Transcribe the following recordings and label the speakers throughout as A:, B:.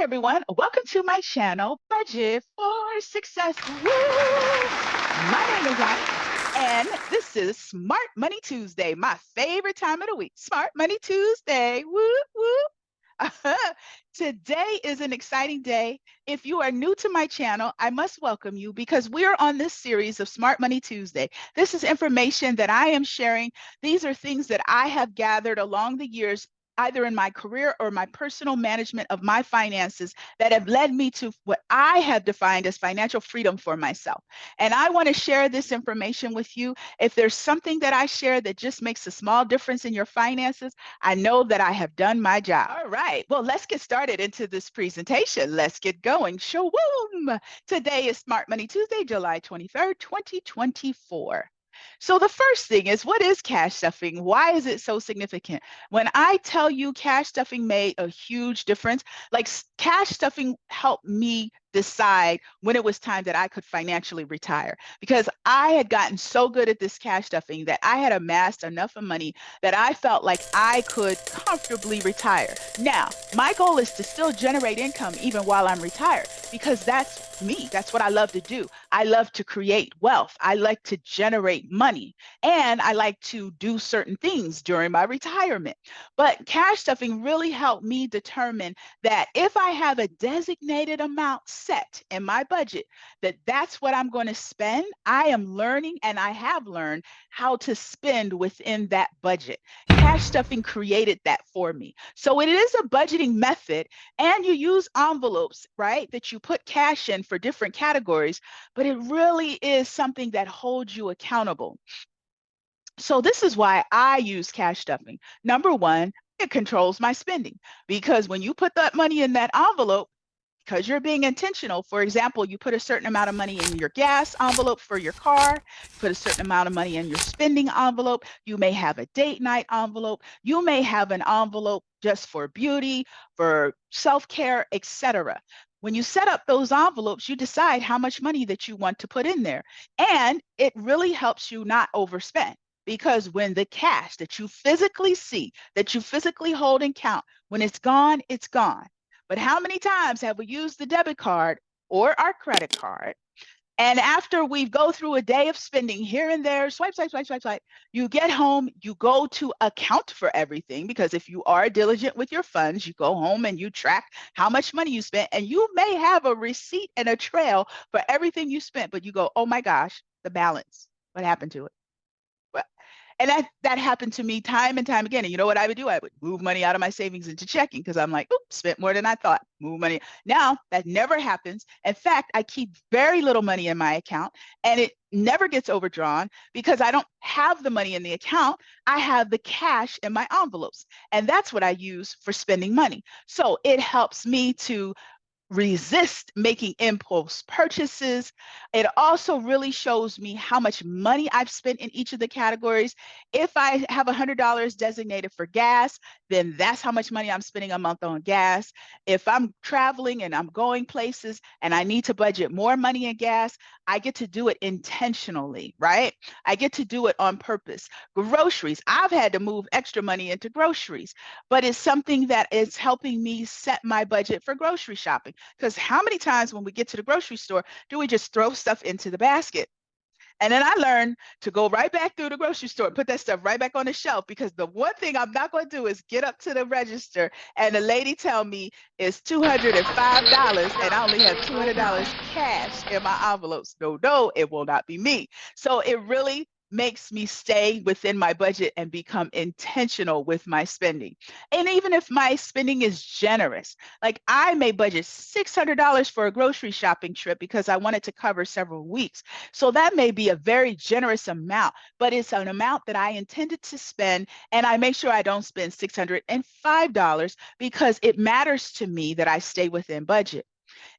A: everyone. Welcome to my channel, Budget for Success. Woo! My name is Lonnie, and this is Smart Money Tuesday, my favorite time of the week. Smart Money Tuesday. Woo, woo. Today is an exciting day. If you are new to my channel, I must welcome you because we are on this series of Smart Money Tuesday. This is information that I am sharing. These are things that I have gathered along the years, either in my career or my personal management of my finances, that have led me to what I have defined as financial freedom for myself. And I want to share this information with you. If there's something that I share that just makes a small difference in your finances, I know that I have done my job. All right, well, let's get started into this presentation. Let's get going. Shawoom! Today is Smart Money Tuesday, July 23rd, 2024. So the first thing is, what is cash stuffing? Why is it so significant? When I tell you cash stuffing made a huge difference, like cash stuffing helped me decide when it was time that I could financially retire, because I had gotten so good at this cash stuffing that I had amassed enough of money that I felt like I could comfortably retire. Now, my goal is to still generate income even while I'm retired, because that's me. That's what I love to do. I love to create wealth. I like to generate money, and I like to do certain things during my retirement. But cash stuffing really helped me determine that if I have a designated amount set in my budget, that's what I'm going to spend. I am learning, and I have learned how to spend within that budget. Cash stuffing created that for me. So it is a budgeting method, and you use envelopes, right, that you put cash in for different categories, but it really is something that holds you accountable. So this is why I use cash stuffing. Number one, it controls my spending, because when you put that money in that envelope, because you're being intentional. For example, you put a certain amount of money in your gas envelope for your car, put a certain amount of money in your spending envelope. You may have a date night envelope. You may have an envelope just for beauty, for self-care, etc. When you set up those envelopes, you decide how much money that you want to put in there. And it really helps you not overspend. Because when the cash that you physically see, that you physically hold and count, when it's gone, it's gone. But how many times have we used the debit card or our credit card? And after we go through a day of spending here and there, swipe, swipe, swipe, swipe, swipe, you get home, you go to account for everything, because if you are diligent with your funds, you go home and you track how much money you spent, and you may have a receipt and a trail for everything you spent, but you go, oh my gosh, the balance, what happened to it? Well, and that happened to me time and time again. And you know what I would do? I would move money out of my savings into checking, because I'm like, oops, spent more than I thought. Move money. Now that never happens. In fact, I keep very little money in my account, and it never gets overdrawn because I don't have the money in the account. I have the cash in my envelopes. And that's what I use for spending money. So it helps me to resist making impulse purchases. It also really shows me how much money I've spent in each of the categories. If I have $100 designated for gas, then that's how much money I'm spending a month on gas. If I'm traveling and I'm going places and I need to budget more money in gas, I get to do it intentionally, right? I get to do it on purpose. Groceries, I've had to move extra money into groceries, but it's something that is helping me set my budget for grocery shopping. Because how many times when we get to the grocery store do we just throw stuff into the basket? And then I learned to go right back through the grocery store and put that stuff right back on the shelf, because the one thing I'm not going to do is get up to the register and the lady tell me it's $205 and I only have $200 cash in my envelopes. No, no, it will not be me. So it really makes me stay within my budget and become intentional with my spending. And even if my spending is generous, like I may budget $600 for a grocery shopping trip because I wanted to cover several weeks. So that may be a very generous amount, but it's an amount that I intended to spend, and I make sure I don't spend $605 because it matters to me that I stay within budget.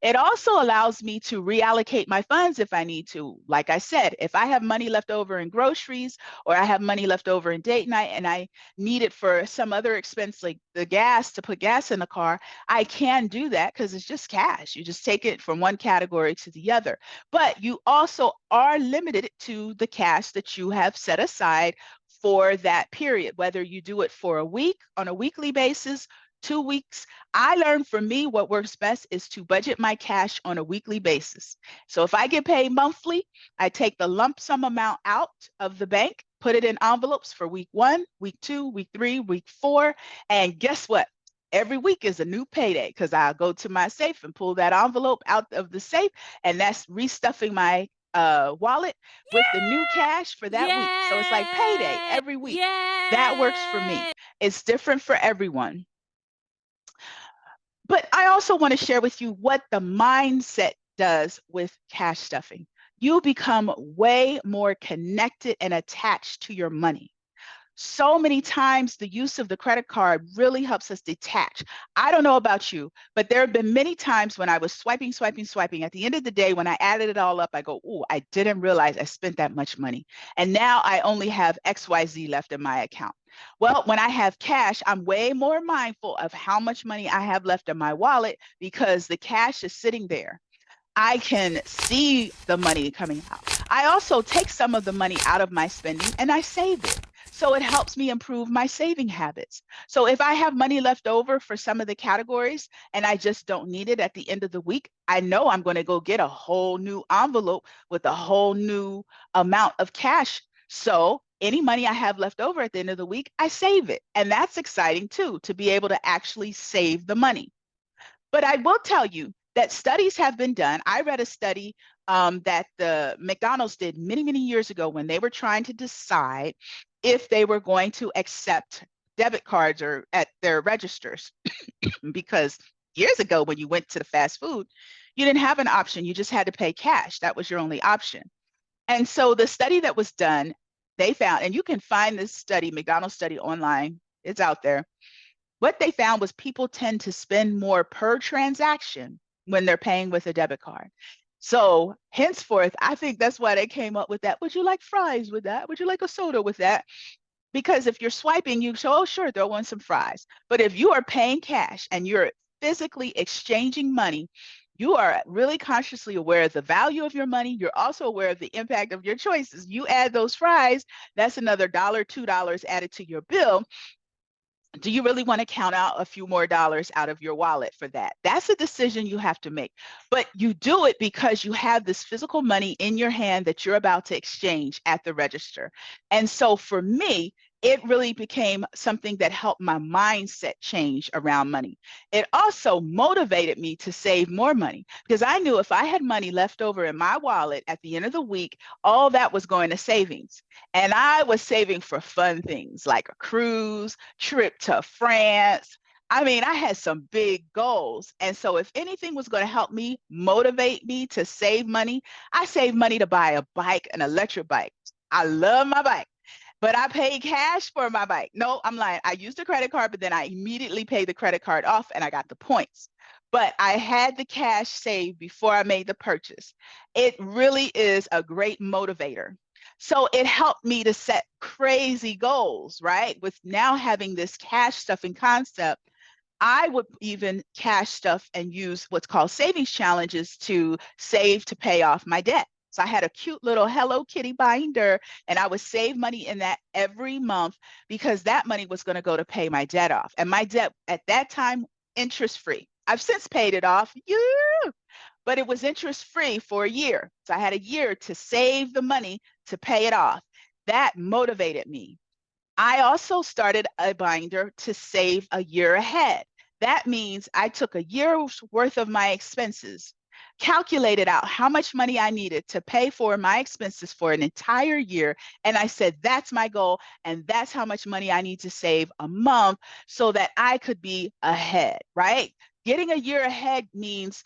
A: It also allows me to reallocate my funds if I need to. Like I said, if I have money left over in groceries, or I have money left over in date night and I need it for some other expense like the gas, to put gas in the car, I can do that because it's just cash. You just take it from one category to the other. But you also are limited to the cash that you have set aside for that period, whether you do it for a week, on a weekly basis, 2 weeks. I learned for me what works best is to budget my cash on a weekly basis. So if I get paid monthly, I take the lump sum amount out of the bank, put it in envelopes for week 1, week 2, week 3, week 4. And guess what? Every week is a new payday because I'll go to my safe and pull that envelope out of the safe, and that's restuffing my wallet with the new cash for that week. So it's like payday
B: Yay!
A: every week. That works for me.
B: Yay!
A: It's different for everyone. But I also want to share with you what the mindset does with cash stuffing. You become way more connected and attached to your money. So many times the use of the credit card really helps us detach. I don't know about you, but there have been many times when I was swiping, swiping, swiping. At the end of the day, when I added it all up, I go, "Oh, I didn't realize I spent that much money. And now I only have XYZ left in my account." Well, when I have cash, I'm way more mindful of how much money I have left in my wallet because the cash is sitting there. I can see the money coming out. I also take some of the money out of my spending and I save it. So it helps me improve my saving habits. So if I have money left over for some of the categories and I just don't need it at the end of the week, I know I'm going to go get a whole new envelope with a whole new amount of cash. So any money I have left over at the end of the week, I save it. And that's exciting too, to be able to actually save the money. But I will tell you that studies have been done. I read a study that the McDonald's did many, many years ago when they were trying to decide if they were going to accept debit cards or at their registers. Because years ago, when you went to the fast food, you didn't have an option. You just had to pay cash. That was your only option. And so the study that was done, they found, and you can find this study, McDonald's study online, it's out there. What they found was people tend to spend more per transaction when they're paying with a debit card. So henceforth, I think that's why they came up with that. Would you like fries with that? Would you like a soda with that? Because if you're swiping, you say, oh, sure, throw in some fries. But if you are paying cash and you're physically exchanging money, you are really consciously aware of the value of your money. You're also aware of the impact of your choices. You add those fries, that's another $1, $2 added to your bill. Do you really want to count out a few more dollars out of your wallet for that? That's a decision you have to make. But you do it because you have this physical money in your hand that you're about to exchange at the register. And so for me, it really became something that helped my mindset change around money. It also motivated me to save more money because I knew if I had money left over in my wallet at the end of the week, all that was going to savings. And I was saving for fun things like a cruise, trip to France. I mean, I had some big goals. And so if anything was going to help me motivate me to save money, I saved money to buy a bike, an electric bike. I love my bike, but I paid cash for my bike. No, I'm lying. I used a credit card, but then I immediately paid the credit card off and I got the points. But I had the cash saved before I made the purchase. It really is a great motivator. So it helped me to set crazy goals, right? With now having this cash stuffing concept, I would even cash stuff and use what's called savings challenges to save to pay off my debt. So I had a cute little Hello Kitty binder and I would save money in that every month because that money was going to go to pay my debt off. And my debt at that time, interest free. I've since paid it off. Yeah, but it was interest free for a year. So I had a year to save the money to pay it off. That motivated me. I also started a binder to save a year ahead. That means I took a year's worth of my expenses, calculated out how much money I needed to pay for my expenses for an entire year. And I said, that's my goal. And that's how much money I need to save a month so that I could be ahead, right? Getting a year ahead means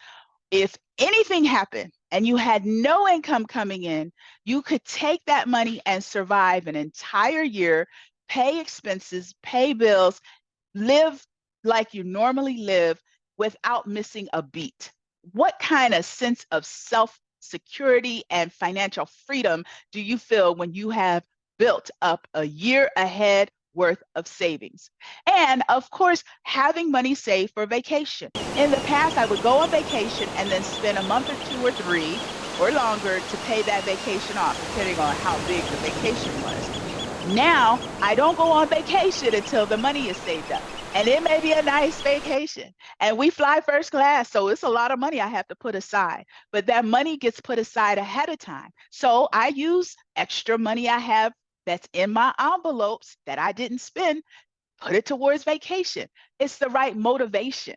A: if anything happened and you had no income coming in, you could take that money and survive an entire year, pay expenses, pay bills, live like you normally live without missing a beat. What kind of sense of self-security and financial freedom do you feel when you have built up a year ahead worth of savings? And of course, having money saved for vacation. In the past, I would go on vacation and then spend a month or 2 or 3 or longer to pay that vacation off, depending on how big the vacation was. Now, I don't go on vacation until the money is saved up. And it may be a nice vacation. And we fly first class, so it's a lot of money I have to put aside. But that money gets put aside ahead of time. So I use extra money I have that's in my envelopes that I didn't spend, put it towards vacation. It's the right motivation.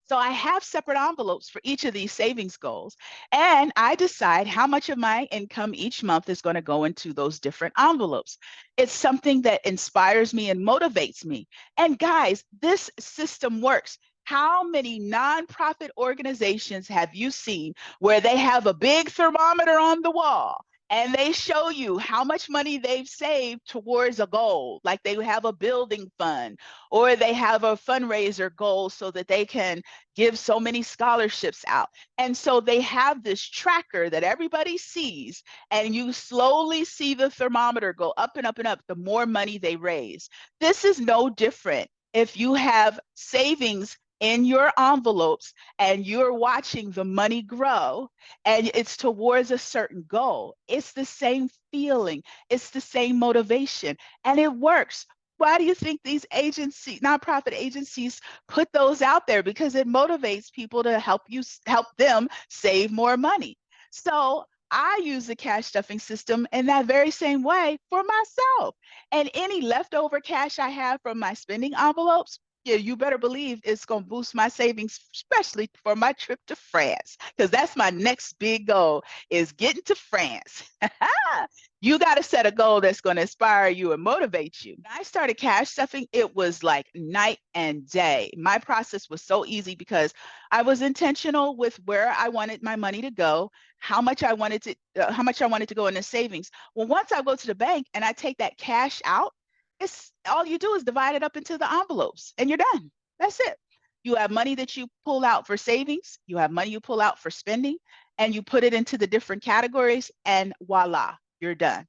A: So I have separate envelopes for each of these savings goals. And I decide how much of my income each month is going to go into those different envelopes. It's something that inspires me and motivates me. And guys, this system works. How many nonprofit organizations have you seen where they have a big thermometer on the wall and they show you how much money they've saved towards a goal, like they have a building fund or they have a fundraiser goal so that they can give so many scholarships out. And so they have this tracker that everybody sees, and you slowly see the thermometer go up and up and up the more money they raise. This is no different if you have savings in your envelopes and you're watching the money grow and it's towards a certain goal. It's the same feeling, it's the same motivation, and it works. Why do you think these agencies, nonprofit agencies, put those out there? Because it motivates people to help them save more money. So I use the cash stuffing system in that very same way for myself. And any leftover cash I have from my spending envelopes, yeah, you better believe it's going to boost my savings, especially for my trip to France, because that's my next big goal is getting to France. You got to set a goal that's going to inspire you and motivate you. When I started cash stuffing, it was like night and day. My process was so easy because I was intentional with where I wanted my money to go, how much I wanted to go into savings. Well, once I go to the bank and I take that cash out, it's all you do is divide it up into the envelopes and you're done. That's it. You have money that you pull out for savings, you have money you pull out for spending, and you put it into the different categories, and voila, you're done.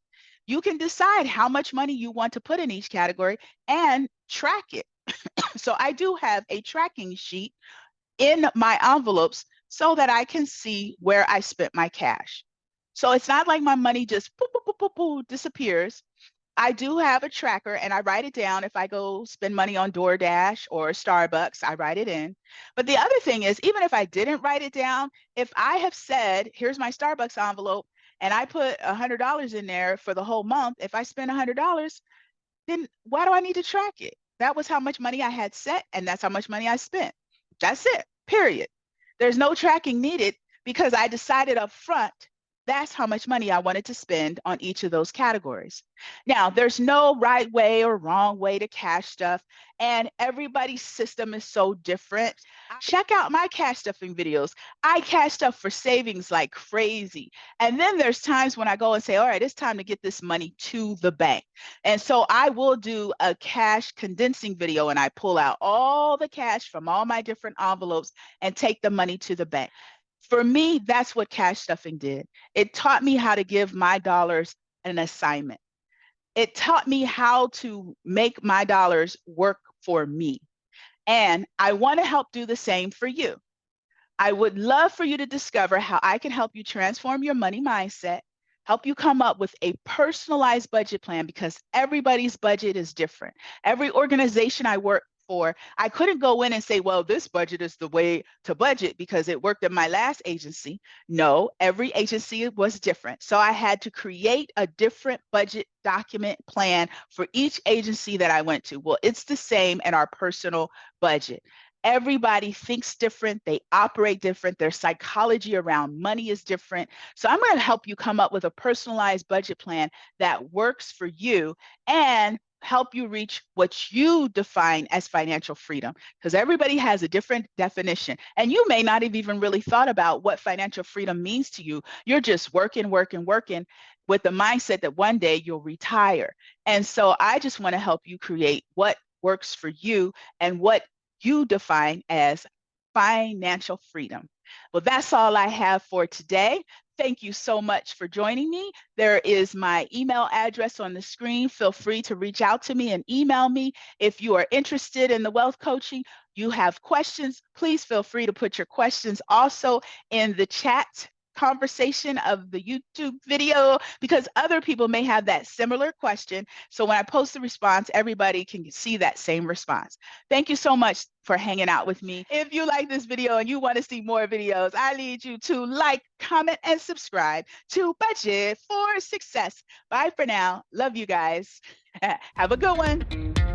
A: You can decide how much money you want to put in each category and track it. So I do have a tracking sheet in my envelopes so that I can see where I spent my cash. So it's not like my money just poof, poof, poof, poof, disappears. I do have a tracker and I write it down. If I go spend money on DoorDash or Starbucks, I write it in. But the other thing is, even if I didn't write it down, if I have said, here's my Starbucks envelope, and I put $100 in there for the whole month, if I spend $100, then why do I need to track it? That was how much money I had set, and that's how much money I spent. That's it, period. There's no tracking needed because I decided up front that's how much money I wanted to spend on each of those categories. Now, there's no right way or wrong way to cash stuff, and everybody's system is so different. Check out my cash stuffing videos. I cash stuff for savings like crazy. And then there's times when I go and say, all right, it's time to get this money to the bank. And so I will do a cash condensing video and I pull out all the cash from all my different envelopes and take the money to the bank. For me, that's what cash stuffing did. It taught me how to give my dollars an assignment. It taught me how to make my dollars work for me. And I want to help do the same for you. I would love for you to discover how I can help you transform your money mindset, help you come up with a personalized budget plan because everybody's budget is different. Every organization I work for, I couldn't go in and say, well, this budget is the way to budget because it worked at my last agency. No, every agency was different. So I had to create a different budget document plan for each agency that I went to. Well, it's the same in our personal budget. Everybody thinks different, they operate different, their psychology around money is different. So I'm going to help you come up with a personalized budget plan that works for you and help you reach what you define as financial freedom, because everybody has a different definition. And you may not have even really thought about what financial freedom means to you. You're just working with the mindset that one day you'll retire. And so I just want to help you create what works for you and what you define as financial freedom. Well, that's all I have for today. Thank you so much for joining me. There is my email address on the screen. Feel free to reach out to me and email me. If you are interested in the wealth coaching, you have questions, please feel free to put your questions also in the chat conversation of the YouTube video because other people may have that similar question. So when I post the response, everybody can see that same response. Thank you so much for hanging out with me. If you like this video and you want to see more videos, I need you to like, comment, and subscribe to Budget for Success. Bye for now. Love you guys. Have a good one.